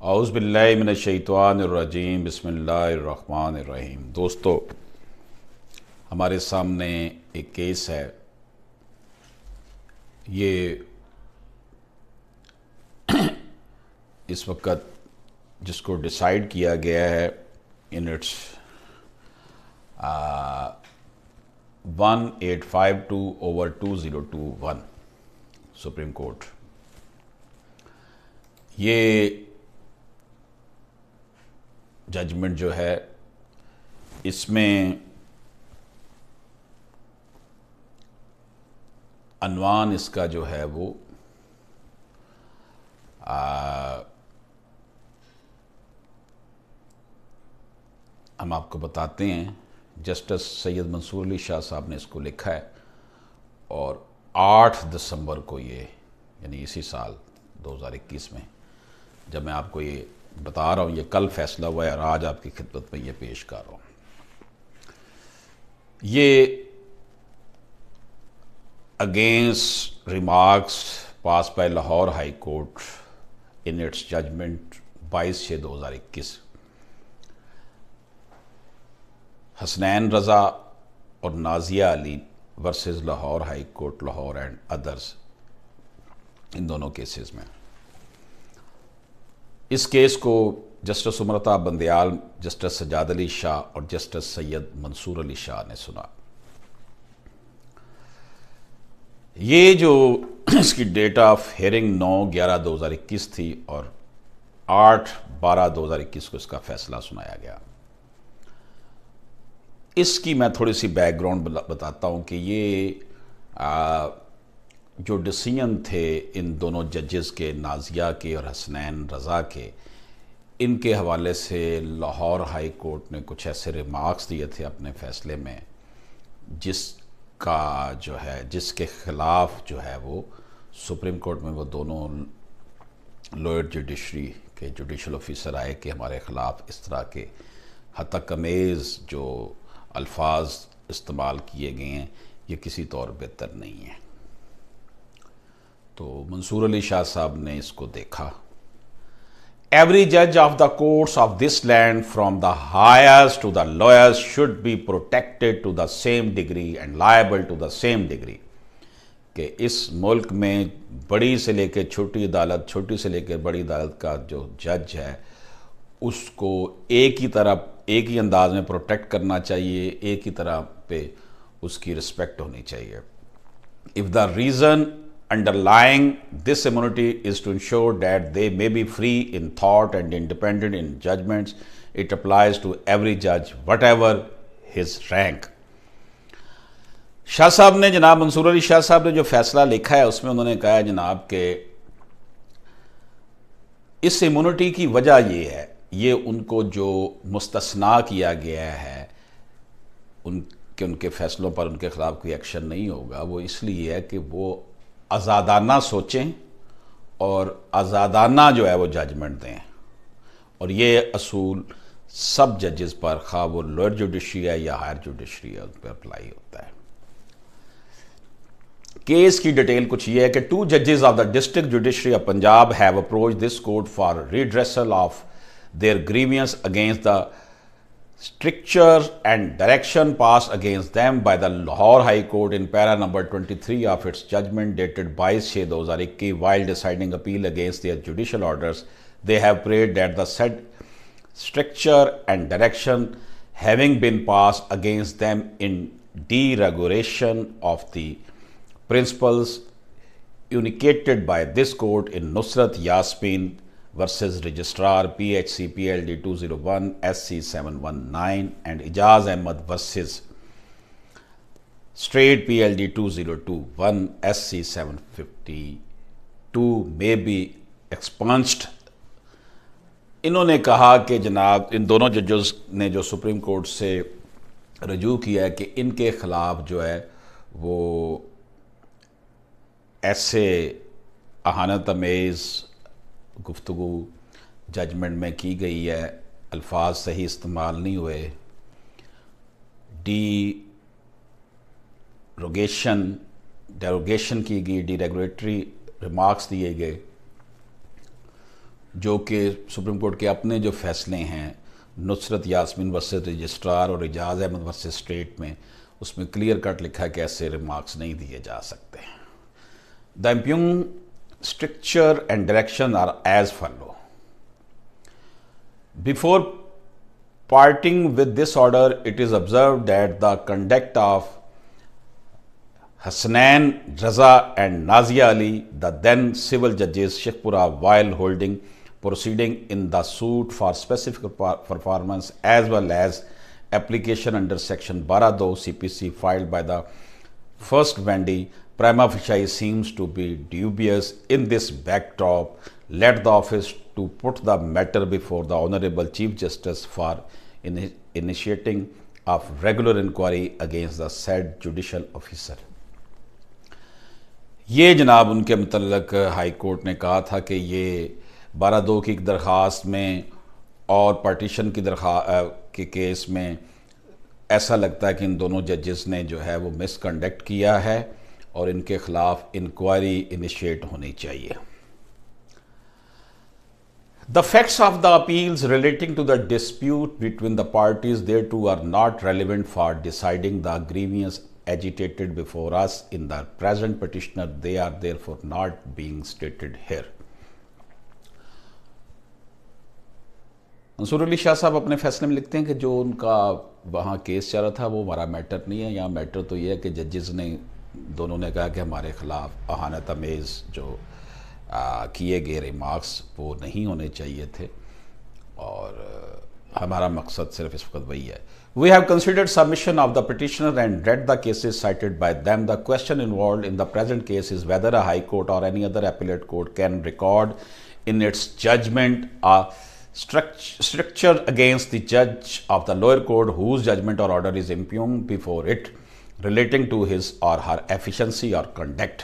औज़ु बिल्लाहि मिनश्शैतानिर्रजीम बिस्मिल्लाहिर्रहमानिर्रहीम। दोस्तों, हमारे सामने एक केस है। ये इस वक्त जिसको डिसाइड किया गया है इन इट्स 1852/2021 सुप्रीम कोर्ट। ये जजमेंट जो है इसमें अनवान इसका जो है वो हम आपको बताते हैं। जस्टिस सैयद मंसूर अली शाह साहब ने इसको लिखा है और 8 दिसंबर को ये यानी इसी साल 2021 में, जब मैं आपको ये बता रहा हूँ, ये कल फैसला हुआ है और आज आपकी खिदमत में ये पेश कर रहा हूँ। ये against remarks pass by Lahore high court in its judgment 22/6/2021 Hasnain Raza और Nazia Ali versus Lahore high court Lahore and others, in दोनों केसेस में। इस केस को जस्टिस उमरता बंदयाल, जस्टिस सजाद अली शाह और जस्टिस सैयद मंसूर अली शाह ने सुना। ये जो इसकी डेट ऑफ हेयरिंग 9/11/2021 थी और 8/12/2021 को इसका फैसला सुनाया गया। इसकी मैं थोड़ी सी बैकग्राउंड बताता हूँ कि ये जो डिसीजन थे इन दोनों जजेस के, नाजिया के और हसनैन रज़ा के, इनके हवाले से लाहौर हाई कोर्ट ने कुछ ऐसे रिमार्क्स दिए थे अपने फ़ैसले में जिसका जो है, जिसके ख़िलाफ़ जो है वो सुप्रीम कोर्ट में वो दोनों लोअर जुडिशरी के जुडिशल ऑफिसर आए कि हमारे ख़िलाफ़ इस तरह के हतकमेज़ जो अल्फाज इस्तेमाल किए गए हैं ये किसी तौर बेहतर नहीं है। तो मंसूर अली शाह साहब ने इसको देखा। एवरी जज of the courts of this land from the highest to the lowest should be protected to the same degree and liable to the same degree, कि इस मुल्क में बड़ी से लेकर छोटी अदालत, छोटी से लेकर बड़ी अदालत का जो जज है उसको एक ही अंदाज में प्रोटेक्ट करना चाहिए, एक ही तरह पे उसकी रिस्पेक्ट होनी चाहिए। If the reason underlying this immunity is to ensure that they may be free in thought and independent in judgments, it applies to every जज whatever his rank. Shah साहब ने, जनाब मंसूर अली शाह साहब ने जो फैसला लिखा है उसमें उन्होंने कहा है जनाब के इस इम्यूनिटी की वजह ये है, ये उनको जो मुस्तस्ना किया गया है उनके फ़ैसलों पर उनके ख़िलाफ़ कोई एक्शन नहीं होगा, वो इसलिए है कि वो आज़ादाना सोचें और आज़ादाना जो है वो जजमेंट दें। और ये असूल सब जजेस पर, खा वो लोअर जुडिशरी है या हायर जुडिशरी है, उन पर अप्लाई होता है। केस की डिटेल कुछ ये है कि 2 जजेस of the district judiciary of Punjab have approach this court for redressal of their grievance against the stricture and direction passed against them by the Lahore High Court in para number 23 of its judgment dated 22/6/2021 while deciding appeal against their judicial orders. They have prayed that the said stricture and direction having been passed against them in derogation of the principles unicated by this court in Nusrat Yasmin versus Registrar PHC PLD 201 SC 719 and Ijaz Ahmed versus Straight PLD 2021 SC 752 may be expunged। इन्होंने कहा कि जनाब इन दोनों जजेस ने जो supreme court से रजू किया है कि इनके ख़िलाफ़ जो है वो ऐसे अहानत अमेज़ गुफ्तगू जजमेंट में की गई है, अल्फाज सही इस्तेमाल नहीं हुए, डेरोगेशन की गई, डीरेगुलेटरी रिमार्क्स दिए गए, जो कि सुप्रीम कोर्ट के अपने जो फैसले हैं नुसरत यास्मीन वर्सेस रजिस्ट्रार और एजाज अहमद वर्सेस स्टेट में, उसमें क्लियर कट लिखा है कि ऐसे रिमार्क्स नहीं दिए जा सकते। The impugned structure and direction are as follow. Before parting with this order, it is observed that the conduct of Hasnain Raza and Nazia Ali, the then civil judges Sheikhpura, while holding proceeding in the suit for specific performance as well as application under section 12 CPC filed by the first Wendy, prima facie seems to be dubious. In this backdrop, led the office to put the matter before the Honorable Chief Justice for initiating of regular inquiry against the said judicial officer। ये जनाब उनके मुतल्लक high court ने कहा था कि ये 12(2) की दरख्वास्त में और पार्टीशन की के केस में ऐसा लगता है कि इन दोनों जजेस ने जो है वो मिसकंडक्ट किया है और इनके खिलाफ इंक्वायरी इनिशिएट होनी चाहिए। The facts of the appeals relating to the dispute between the parties thereto are not relevant for deciding the grievance agitated before us in the present petitioner. They are therefore not being stated here। Mansoor Ali Shah साहब अपने फैसले में लिखते हैं कि जो उनका वहाँ केस चल रहा था वो हमारा मैटर नहीं है। यहाँ मैटर तो ये है कि जजेस ने दोनों ने कहा कि हमारे खिलाफ अहानत अमेज़ जो किए गए रिमार्क्स वो नहीं होने चाहिए थे और हमारा मकसद सिर्फ इस वक्त वही है। We have considered submission of the petitioner and read the cases cited by them. The question involved in the present case is whether a high court or any other appellate court can record in its judgment a stricture against the जज of the lower court whose judgment or order is impugn before it relating to his or her efficiency or conduct.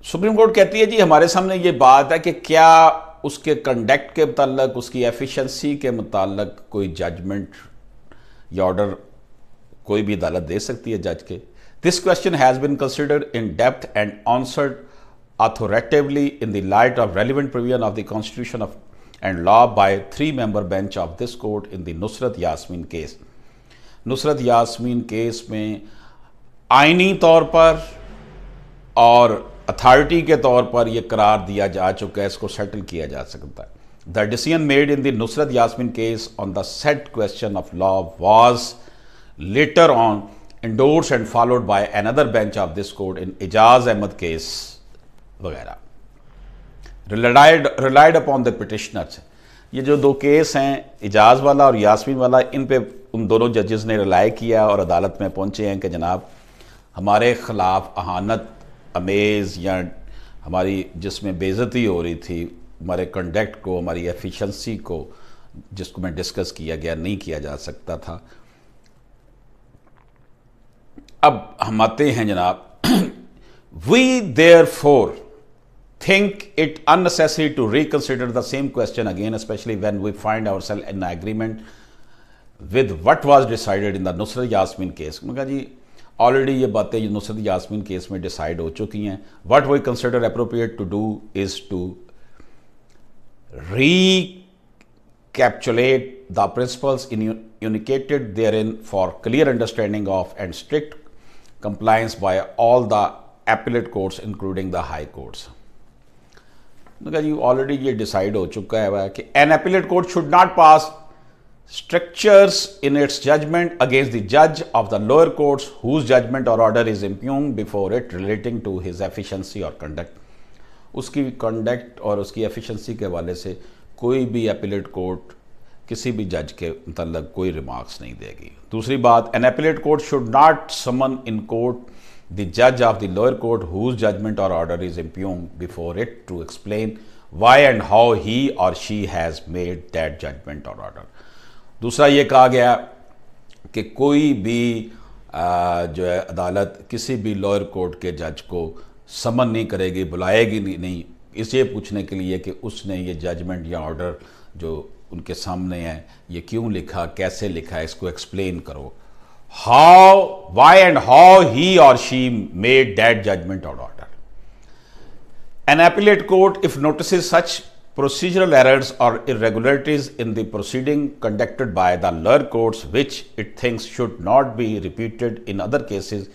Supreme court कहती है जी हमारे सामने ये बात है कि क्या उसके कंडक्ट के मुताल्लिक, उसकी एफिशिएंसी के मुताल्लिक कोई जजमेंट या ऑर्डर कोई भी अदालत दे सकती है जज के। This question has been considered in depth and answered authoritatively in the light of relevant provision of the Constitution of and law by 3-member bench of this court in the Nusrat Yasmin case. Nusrat Yasmin case में आइनी तौर पर और authority के तौर पर यह करार दिया जा चुका है, इसको सेटल किया जा सकता है। The decision made in the Nusrat Yasmin case on the set question of law was later on endorsed and followed by another bench of this court in Ejaz Ahmed case वगैरह। Relied upon the petitioners. ये जो दो case हैं एजाज वाला और यास्मीन वाला, इन पे उन दोनों जजेस ने रिलाई किया और अदालत में पहुंचे हैं कि जनाब हमारे खिलाफ अहानत अमेज़ या हमारी जिसमें बेइज्जती हो रही थी, हमारे कंडक्ट को, हमारी एफिशिएंसी को, जिसको मैं डिस्कस किया गया, नहीं किया जा सकता था। अब हम आते हैं जनाब, we therefore think it unnecessary to reconsider the same question again, especially when we find ourselves in agreement with what was decided in the Nusrat Yasmin case. मैं कहा जी ऑलरेडी ये बातें नुसरत यास्मीन केस में डिसाइड हो चुकी हैं। What we consider appropriate to do is to recapitulate the principles indicated therein for clear understanding of and strict compliance by all the appellate courts including the high courts। जी already ये decide हो चुका है कि an appellate court should not pass strictures in its judgment against the judge of the lower courts whose judgment or order is impugned before it relating to his efficiency or conduct। उसकी conduct और उसकी efficiency के हवाले से कोई भी appellate court किसी भी जज के मतलब कोई रिमार्क्स नहीं देगी। दूसरी बात, an appellate court should not summon in court the judge of the lower court whose judgment or order is impugned before it to explain why and how he or she has made that judgment or order। दूसरा ये कहा गया कि कोई भी जो है अदालत किसी भी लोअर कोर्ट के जज को समन नहीं करेगी, बुलाएगी नहीं, इसे पूछने के लिए कि उसने ये जजमेंट या ऑर्डर जो उनके सामने है ये क्यों लिखा, कैसे लिखा है, इसको एक्सप्लेन करो। why and how he or she made that judgment or order। An appellate court, if notices such procedural errors or irregularities in the proceeding conducted by the lower courts, which it thinks should not be repeated in other cases,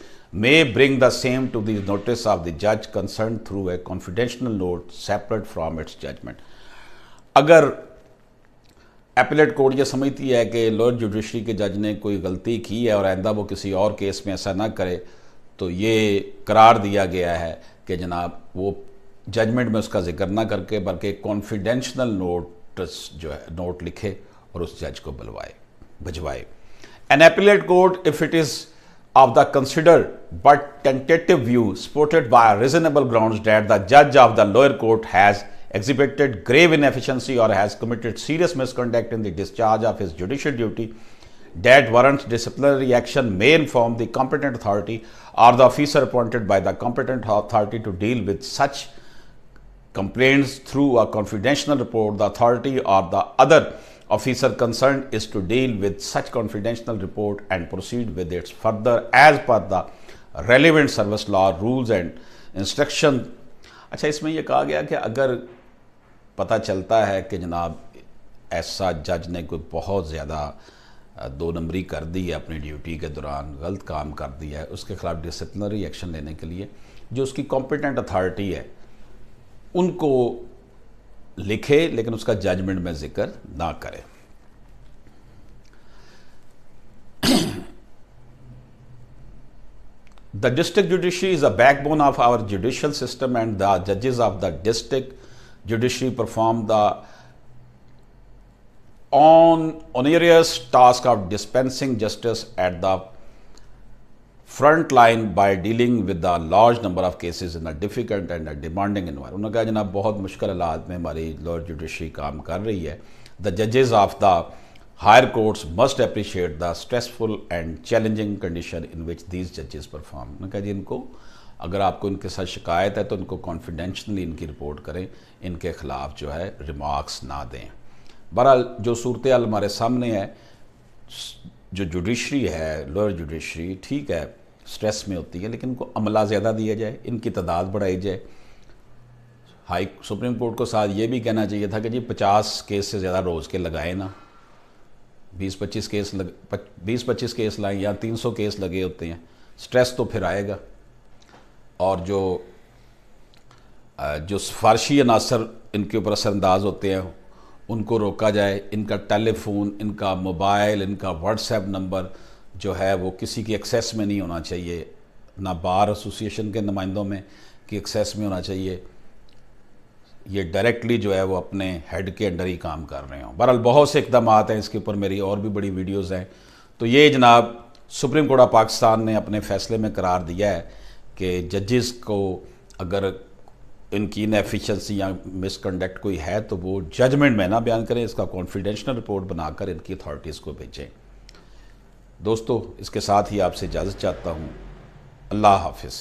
may bring the same to the notice of the judge concerned through a confidential note separate from its judgment. अगर appellate court ये समझती है कि lower judiciary के जज ने कोई गलती की है और आइंदा वो किसी और केस में ऐसा ना करे, तो ये करार दिया गया है कि जनाब वो जजमेंट में उसका जिक्र ना करके बल्कि कॉन्फिडेंशियल नोटिस जो है नोट लिखे और उस जज को भिजवाए. An appellate court if it is of the considered but tentative view supported by reasonable grounds that the judge of the lower court has exhibited grave inefficiency or has committed serious misconduct in the discharge of his judicial duty that warrants disciplinary action, may inform the competent authority or the officer appointed by the competent authority to deal with such complaints through a confidential report. The authority or the other officer concerned is to deal with such confidential report and proceed with its further as per the relevant service law rules and instruction. अच्छा, इसमें यह कहा गया कि अगर पता चलता है कि जनाब ऐसा जज ने कोई बहुत ज़्यादा दो नंबरी कर दी है अपनी ड्यूटी के दौरान, गलत काम कर दिया है, उसके खिलाफ डिसिप्लिनरी एक्शन लेने के लिए जो उसकी कॉम्पिटेंट अथॉरिटी है उनको लिखे लेकिन उसका जजमेंट में जिक्र ना करे. The district judiciary is a backbone of our judicial system and the judges of the district judiciary perform the onerous task of dispensing justice at the front line by dealing with the large number of cases in a difficult and a demanding environment. उन्होंने कहा जनाब बहुत मुश्किल हालात में हमारी lower judiciary काम कर रही है. The judges of the higher courts must appreciate the stressful and challenging condition in which these judges perform. उन्होंने कहा जी इनको अगर आपको इनके साथ शिकायत है तो इनको कॉन्फिडेंशली इनकी रिपोर्ट करें, इनके खिलाफ जो है रिमार्क्स ना दें. बहरहाल जो सूरत हाल हमारे सामने है, जो जुडिशरी है लोअर जुडिशरी ठीक है स्ट्रेस में होती है लेकिन इनको अमला ज़्यादा दिया जाए, इनकी तादाद बढ़ाई जाए. सुप्रीम कोर्ट को साथ ये भी कहना चाहिए था कि जी 50 केस से ज़्यादा रोज़ के लगाए ना, 20-25 केस लाएँ या 300 केस लगे होते हैं, स्ट्रेस तो फिर आएगा. और जो सिफारशी अनासर इनके ऊपर असरअंदाज होते हैं उनको रोका जाए. इनका टेलीफोन, इनका मोबाइल, इनका व्हाट्सएप नंबर जो है वो किसी की एक्सेस में नहीं होना चाहिए, ना बार एसोसिएशन के नुमाइंदों में की एक्सेस में होना चाहिए. ये डायरेक्टली जो है वो अपने हेड के अंडर ही काम कर रहे हों. बहरहाल बहुत से इकदाम हैं, इसके ऊपर मेरी और भी बड़ी वीडियोस हैं. तो ये जनाब सुप्रीम कोर्ट ऑफ पाकिस्तान ने अपने फ़ैसले में करार दिया है कि जजेस को अगर इनकी इनएफिशिएंसी या मिसकंडक्ट कोई है तो वो जजमेंट में ना बयान करें, इसका कॉन्फिडेंशियल रिपोर्ट बनाकर इनकी अथॉरिटीज़ को भेजें. दोस्तों, इसके साथ ही आपसे इजाज़त चाहता हूँ. अल्लाह हाफिज़.